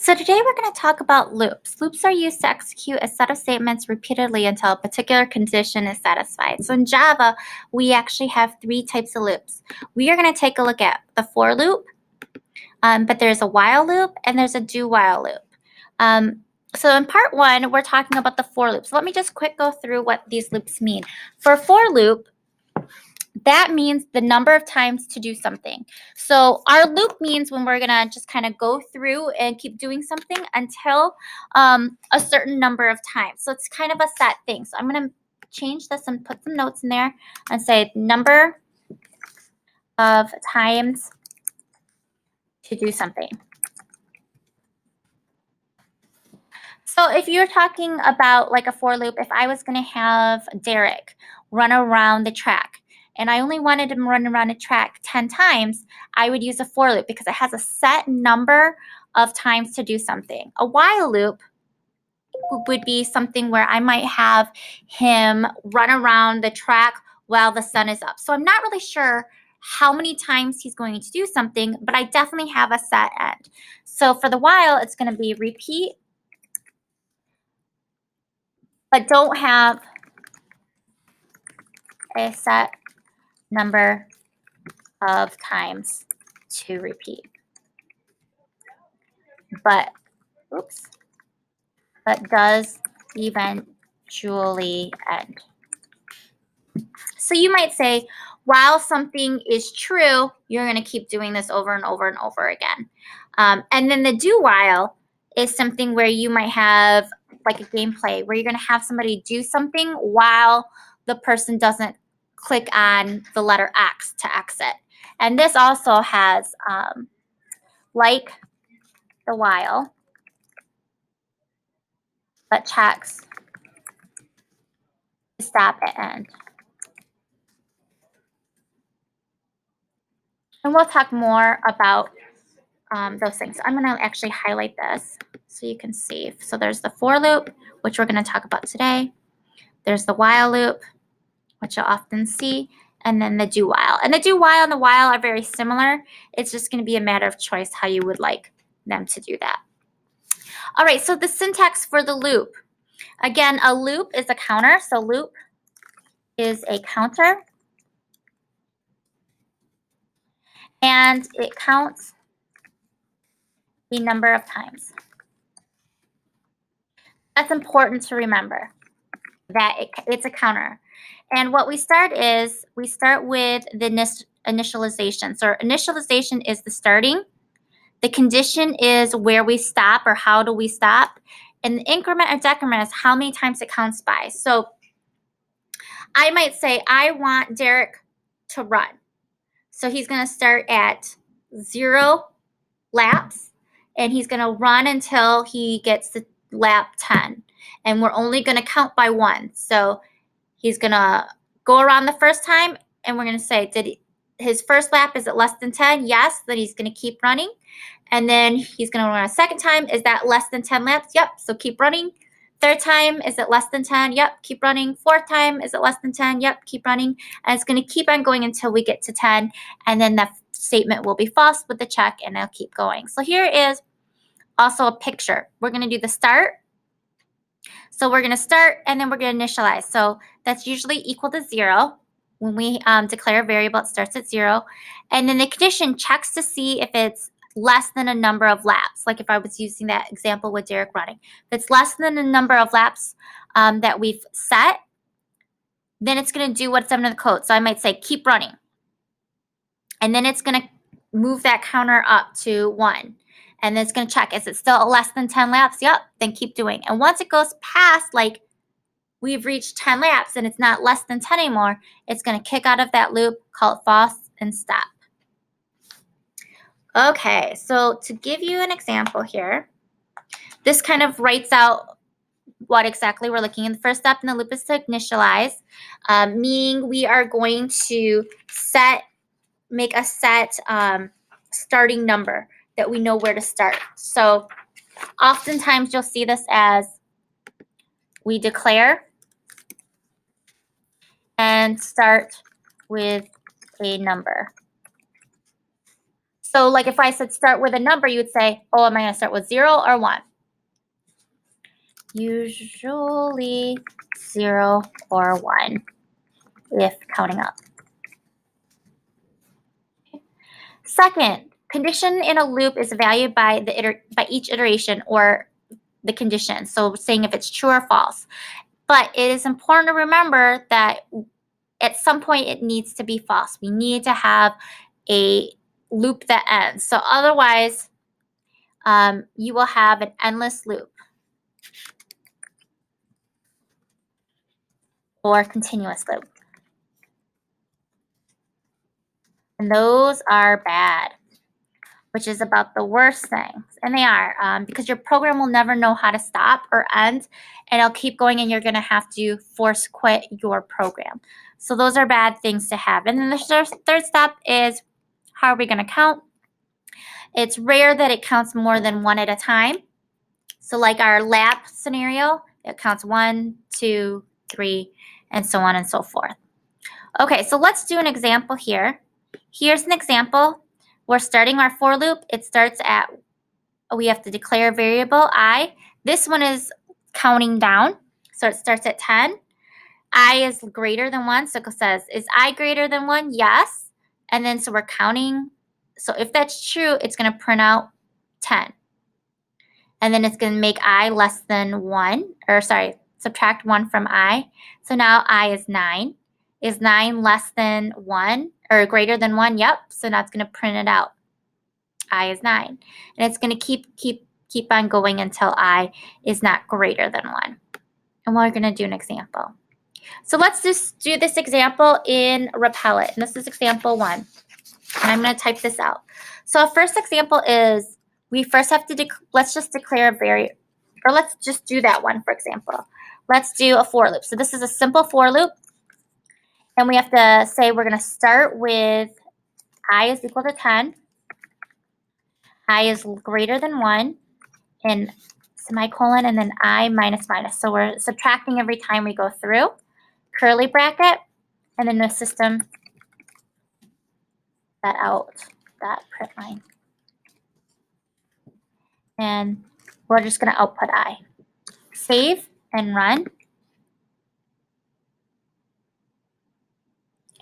So today we're going to talk about loops. Loops are used to execute a set of statements repeatedly until a particular condition is satisfied. So in Java, we actually have three types of loops. We are going to take a look at the for loop, but there's a while loop and there's a do while loop. So in part one, we're talking about the for loop. So let me just quick go through what these loops mean. For for loop, that means the number of times to do something. So our loop means when we're going to just kind of go through and keep doing something until a certain number of times. So it's kind of a set thing. So I'm going to change this and put some notes in there and say number of times to do something. So if you're talking about like a for loop, if I was going to have Derek run around the track, and I only wanted him to run around a track 10 times, I would use a for loop because it has a set number of times to do something. A while loop would be something where I might have him run around the track while the sun is up. So I'm not really sure how many times he's going to do something, but I definitely have a set end. So for the while, it's going to be repeat, but don't have a set number of times to repeat. But does eventually end. So you might say, while something is true, you're going to keep doing this over and over and over again. And then the do while is something where you might have like a gameplay where you're going to have somebody do something while the person doesn't click on the letter X to exit. And this also has like the while, but checks to stop at end. And we'll talk more about those things. I'm going to actually highlight this so you can see. So there's the for loop, which we're going to talk about today. There's the while loop, which you'll often see, and then the do while. And the do while and the while are very similar. It's just going to be a matter of choice how you would like them to do that. All right, so the syntax for the loop. Again, a loop is a counter. So loop is a counter. And it counts the number of times. That's important to remember, that it's a counter. And what we start with the initialization. So initialization is the starting. The condition is where we stop or how do we stop. And the increment or decrement is how many times it counts by. So I might say, I want Derek to run. So he's going to start at 0 laps, and he's going to run until he gets to lap 10. And we're only going to count by 1. So he's going to go around the first time, and we're going to say, his first lap, is it less than 10? Yes. Then he's going to keep running. And then he's going to run a second time. Is that less than 10 laps? Yep. So keep running. Third time, is it less than 10? Yep. Keep running. Fourth time, is it less than 10? Yep. Keep running. And it's going to keep on going until we get to 10. And then the statement will be false with the check, and it'll keep going. So here is also a picture. We're going to do the start. So we're going to start, and then we're going to initialize. So that's usually equal to 0. When we declare a variable, it starts at 0. And then the condition checks to see if it's less than a number of laps. Like if I was using that example with Derek running. If it's less than the number of laps that we've set, then it's going to do what's under the code. So I might say keep running. And then it's going to move that counter up to 1. And then it's going to check, is it still less than 10 laps? Yep, then keep doing. And once it goes past, like, we've reached 10 laps and it's not less than 10 anymore, it's going to kick out of that loop, call it false, and stop. Okay, so to give you an example here, this kind of writes out what exactly we're looking at. The first step in the loop is to initialize, meaning we are going to make a set starting number that we know where to start. So oftentimes you'll see this as we declare and start with a number. So like if I said start with a number, you would say, oh, am I going to start with 0 or 1? Usually 0 or 1 if counting up. Second, condition in a loop is valued by each iteration or the condition. So saying if it's true or false. But it is important to remember that at some point it needs to be false. We need to have a loop that ends. So otherwise, you will have an endless loop or continuous loop. And those are bad, which is about the worst things. And they are, because your program will never know how to stop or end, and it'll keep going, and you're going to have to force quit your program. So those are bad things to have. And then the third step is, how are we going to count? It's rare that it counts more than one at a time. So like our lap scenario, it counts 1, 2, 3, and so on and so forth. Okay, so let's do an example here. Here's an example. We're starting our for loop. It starts at, we have to declare a variable I. This one is counting down. So it starts at 10. I is greater than 1. So it says, is I greater than 1? Yes. And then so we're counting. So if that's true, it's going to print out 10. And then it's going to make I less than 1. Or sorry, subtract 1 from I. So now I is 9. Is 9 less than 1 or greater than 1? Yep. So now it's going to print it out. I is 9. And it's going to keep on going until I is not greater than 1. And we're going to do an example. So let's just do this example in Repellent. And this is example 1. And I'm going to type this out. So our first example is, we first have to, let's just declare a variable, or let's just do that one, for example. Let's do a for loop. So this is a simple for loop. And we have to say we're going to start with I is equal to 10. I is greater than 1. And semicolon, and then I minus minus. So we're subtracting every time we go through. Curly bracket, and then the system that out, that print line. And we're just going to output I. Save and run.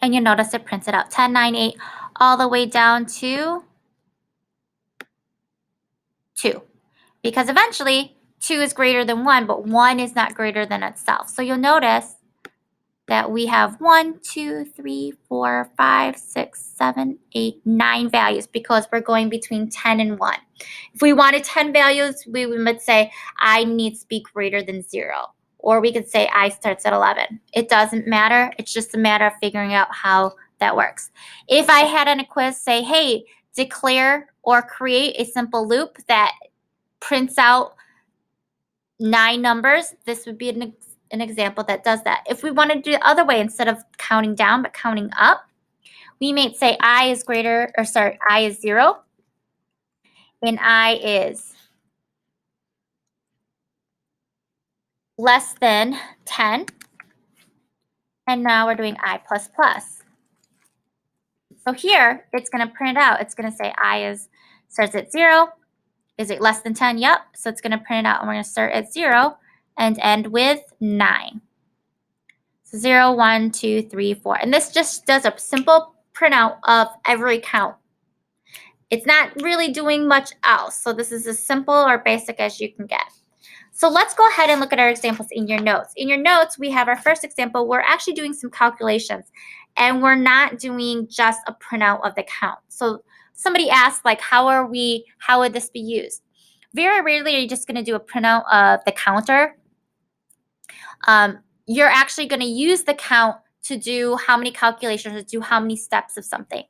And you notice it prints it out 10, 9, 8, all the way down to 2. Because eventually 2 is greater than 1, but 1 is not greater than itself. So you'll notice that we have 1, 2, 3, 4, 5, 6, 7, 8, 9 values because we're going between 10 and 1. If we wanted 10 values, we would say I needs to be greater than 0. Or we could say I starts at 11. It doesn't matter. It's just a matter of figuring out how that works. If I had on a quiz say, hey, declare or create a simple loop that prints out 9 numbers, this would be an example that does that. If we want to do the other way, instead of counting down but counting up, we may say I is 0 and I is less than 10. And now we're doing I plus plus. So here it's going to print out. It's going to say I starts at 0. Is it less than 10? Yep. So it's going to print it out, and we're going to start at 0 and end with 9. So 0, 1, 2, 3, 4. And this just does a simple printout of every count. It's not really doing much else. So this is as simple or basic as you can get. So let's go ahead and look at our examples in your notes. In your notes, we have our first example. We're actually doing some calculations, and we're not doing just a printout of the count. So somebody asked, like, how would this be used? Very rarely are you just going to do a printout of the counter. You're actually going to use the count to do how many calculations, to do how many steps of something.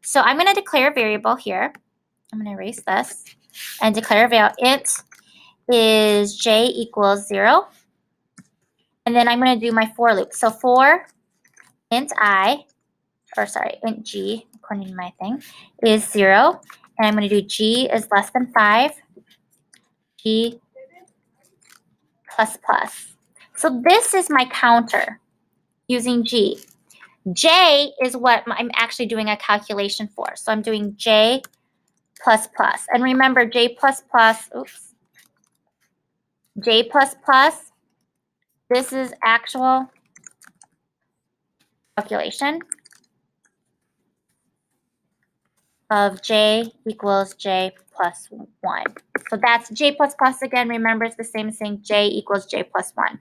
So I'm going to declare a variable here. I'm going to erase this and declare a variable. Int is j equals 0. And then I'm going to do my for loop. So for int g, according to my thing, is 0. And I'm going to do g is less than 5, g plus plus. So this is my counter using g. J is what I'm actually doing a calculation for. So I'm doing j plus plus. And remember, j plus plus, oops, j plus plus, this is actual calculation of j equals j plus 1. So that's j plus plus again. Remember, it's the same as saying j equals j plus 1.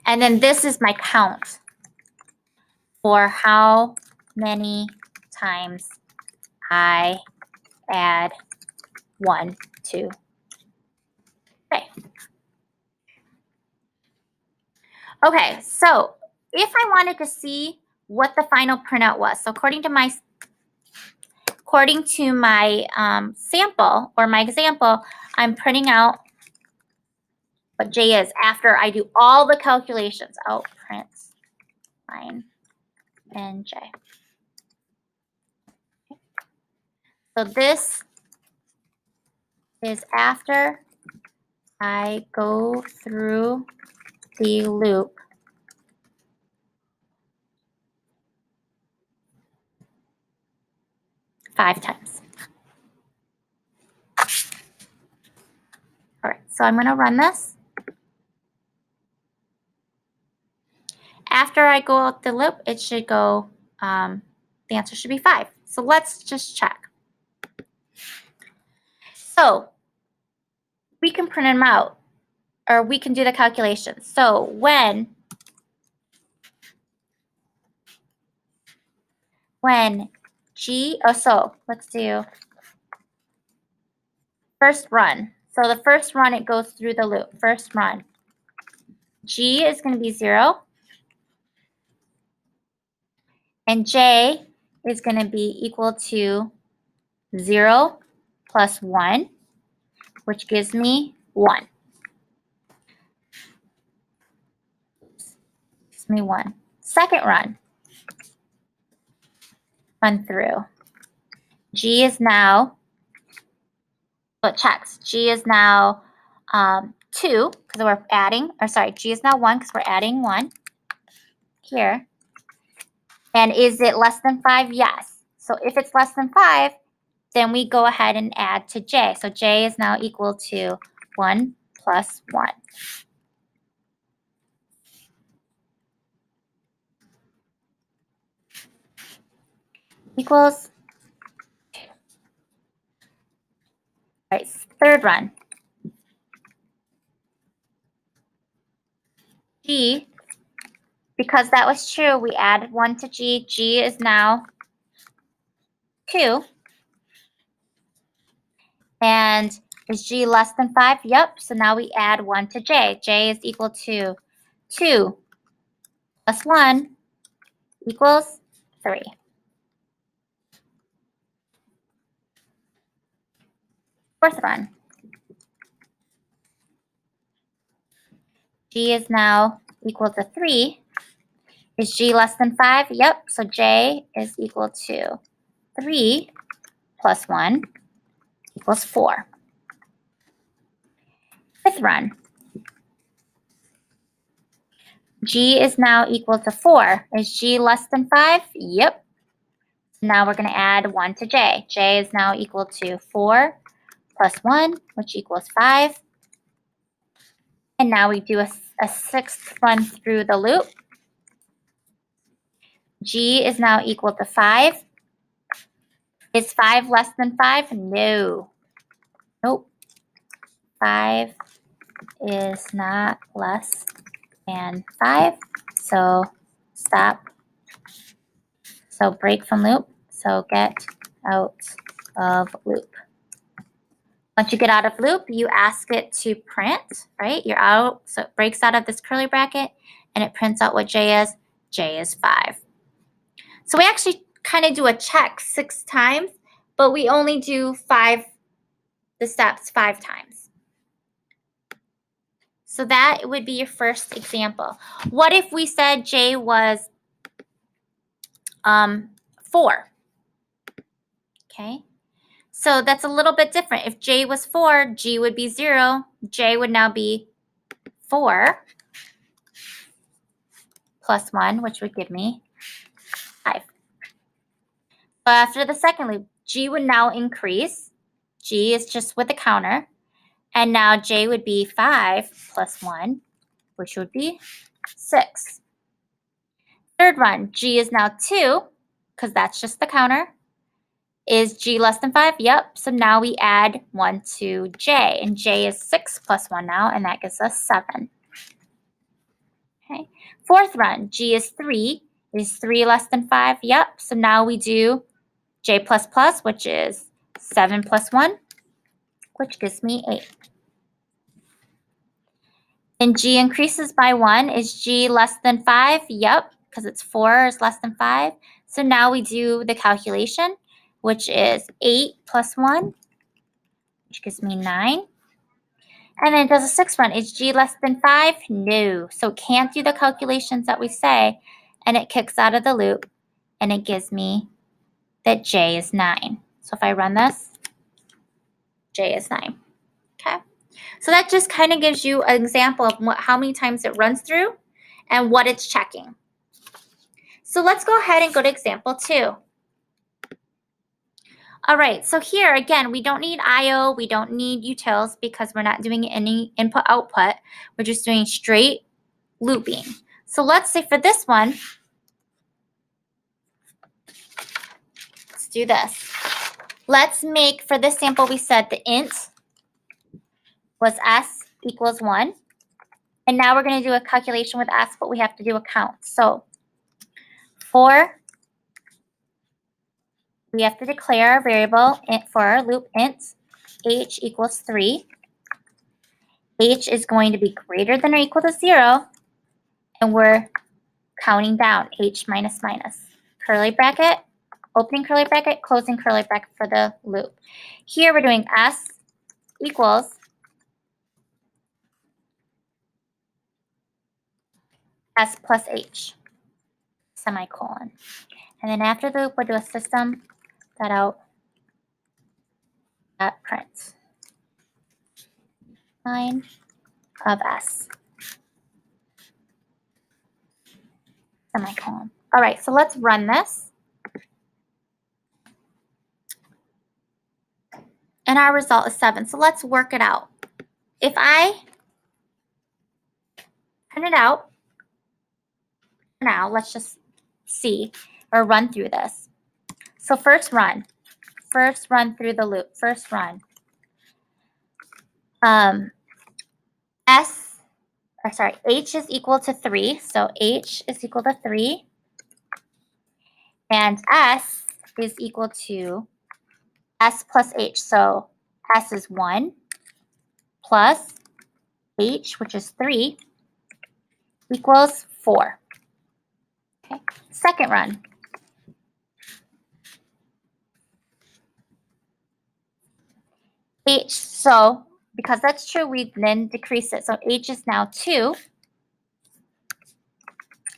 And then this is my count for how many times I add 1 to j. Okay, so if I wanted to see what the final printout was, so according to my sample or my example, I'm printing out what j is after I do all the calculations. Oh, print line and j. So this is after I go through the loop 5 times. All right, so I'm going to run this. After I go out the loop, it should go, the answer should be 5. So let's just check. So we can print them out, or we can do the calculations. So when so let's do first run. So the first run, it goes through the loop. First run. G is going to be 0. And J is going to be equal to 0 plus 1, which gives me 1. Gives me 1. Second run. Run through. G is now, well, it checks. G is now 2 because we're adding, or sorry, G is now 1 because we're adding 1 here. And is it less than 5? Yes. So if it's less than 5, then we go ahead and add to J. So J is now equal to 1 plus 1. Equals 2. All right, third run. G, because that was true, we added 1 to G. G is now 2. And is G less than 5? Yep. So now we add 1 to J. J is equal to 2 plus 1 equals 3. Fourth run. G is now equal to 3. Is G less than 5? Yep. So J is equal to 3 plus 1 equals 4. Fifth run. G is now equal to 4. Is G less than 5? Yep. Now we're going to add 1 to J. J is now equal to 4 plus 1, which equals 5. And now we do a sixth run through the loop. G is now equal to 5. Is 5 less than 5? No. Nope. 5 is not less than 5. So stop. So break from loop. So get out of loop. Once you get out of loop, you ask it to print, right? You're out, so it breaks out of this curly bracket and it prints out what J is. J is 5. So we actually kind of do a check 6 times, but we only do the steps 5 times. So that would be your first example. What if we said J was 4? Okay. So that's a little bit different. If J was 4, G would be 0. J would now be 4 plus 1, which would give me 5. So after the second loop, G would now increase. G is just with the counter. And now J would be 5 plus 1, which would be 6. Third run, G is now 2, because that's just the counter. Is G less than 5? Yep. So now we add 1 to J, and J is 6 plus 1 now, and that gives us 7. Okay. Fourth run, G is 3. Is 3 less than 5? Yep. So now we do J++, which is 7 plus 1, which gives me 8. And G increases by 1. Is G less than 5? Yep, because it's 4 is less than 5. So now we do the calculation, which is 8 plus 1, which gives me 9. And then it does a sixth run. Is G less than 5? No. So it can't do the calculations that we say, and it kicks out of the loop, and it gives me that J is 9. So if I run this, J is 9. Okay. So that just kind of gives you an example of how many times it runs through and what it's checking. So let's go ahead and go to example 2. All right, so here again, we don't need IO, we don't need utils because we're not doing any input-output. We're just doing straight looping. So let's say for this one, let's do this. Let's make, for this sample, we said the int was s equals 1. And now we're going to do a calculation with s, but we have to do a count. So we have to declare our variable for our loop int h equals 3. H is going to be greater than or equal to 0, and we're counting down, h minus minus. Curly bracket, opening curly bracket, closing curly bracket for the loop. Here we're doing s equals s plus h, semicolon. And then after the loop, we'll do a system.out print line of s, semicolon. All right, so let's run this. And our result is 7. So let's work it out. If I print it out, now let's just see or run through this. So first run through the loop, first run. H is equal to 3, so H is equal to 3, and S is equal to S plus H, so S is 1 plus H, which is 3, equals 4. Okay. Second run. H, so because that's true, we then decrease it. So H is now 2.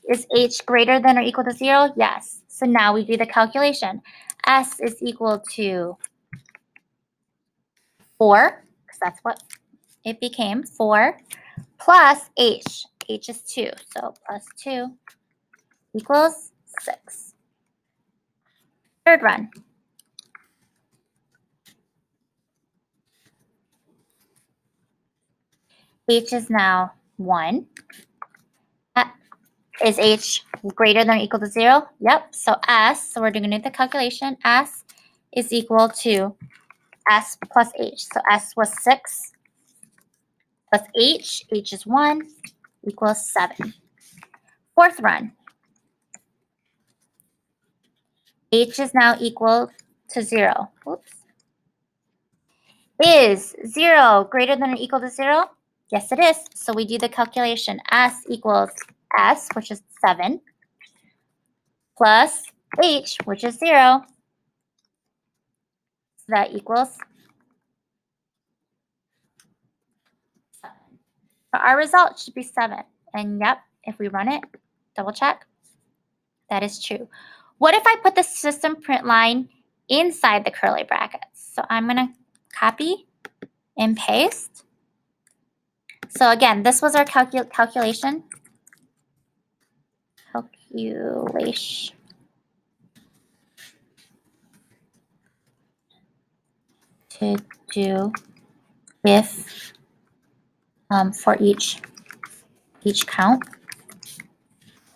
Is H greater than or equal to 0? Yes. So now we do the calculation. S is equal to 4, because that's what it became, 4, plus H. H is 2, so plus 2 equals 6. Third run. H is now 1. Is H greater than or equal to 0? Yep. So S, so we're doing the calculation. S is equal to S plus H. So S was 6 plus H. H is 1 equals 7. Fourth run. H is now equal to 0. Oops. Is 0 greater than or equal to 0? Yes, it is. So we do the calculation. S equals S, which is 7, plus H, which is 0. So that equals 7. So our result should be 7. And yep, if we run it, double check, that is true. What if I put the system print line inside the curly brackets? So I'm going to copy and paste. So again, this was our calculation. to do if for each count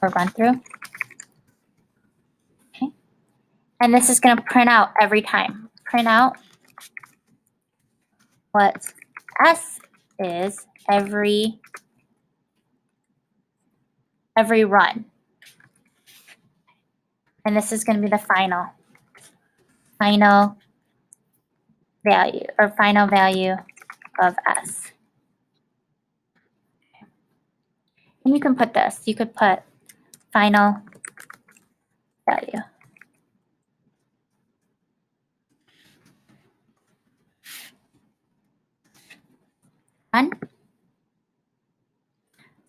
or run through. Okay. And this is going to print out every time. Print out what S is every run. And this is going to be the final value or final value of S. And you can put this. You could put final value. Run.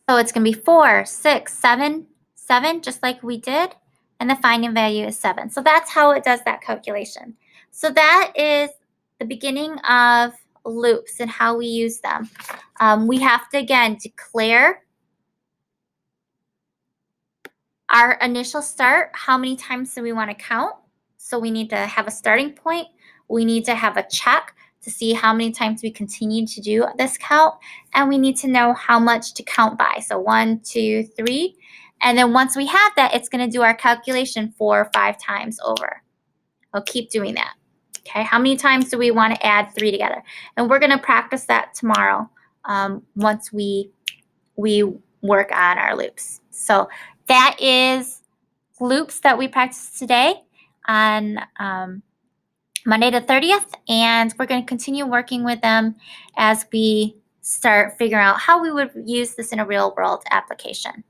So it's going to be 4, 6, 7, 7, just like we did. And the final value is 7. So that's how it does that calculation. So that is the beginning of loops and how we use them. We have to, again, declare our initial start. How many times do we want to count? So we need to have a starting point. We need to have a check to see how many times we continue to do this count. And we need to know how much to count by. So 1, 2, 3. And then once we have that, it's going to do our calculation 4 or 5 times over. I'll keep doing that. Okay, how many times do we want to add 3 together? And we're going to practice that tomorrow once we work on our loops. So that is loops that we practiced today on Monday the 30th, and we're going to continue working with them as we start figuring out how we would use this in a real world application.